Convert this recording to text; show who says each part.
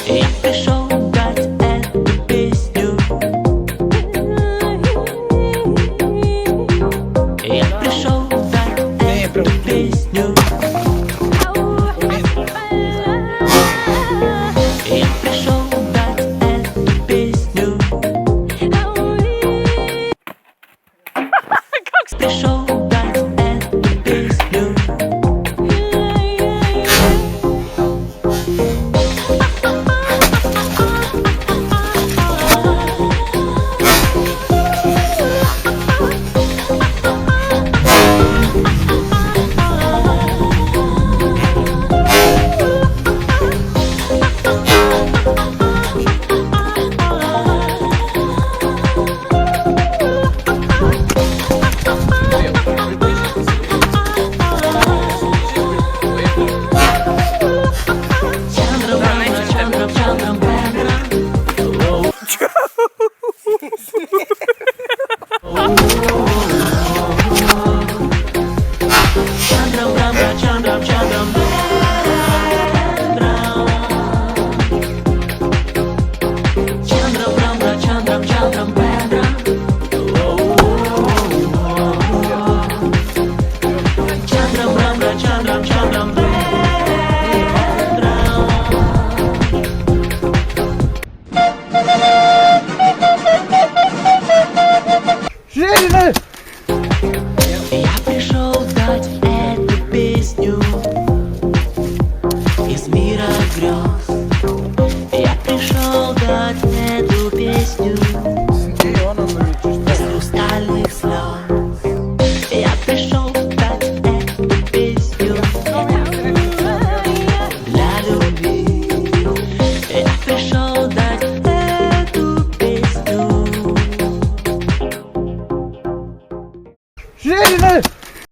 Speaker 1: Я пришел дать эту песню. Я пришел дать эту песню. Я пришел дать эту песню. Пришел дать эту песню.
Speaker 2: Женщина!
Speaker 1: Я пришел дать эту песню из мира грез. Я пришел дать эту песню из хрустальных слез. Я пришел дать эту песню для любви. Я пришел дать эту песню.
Speaker 2: Женщина!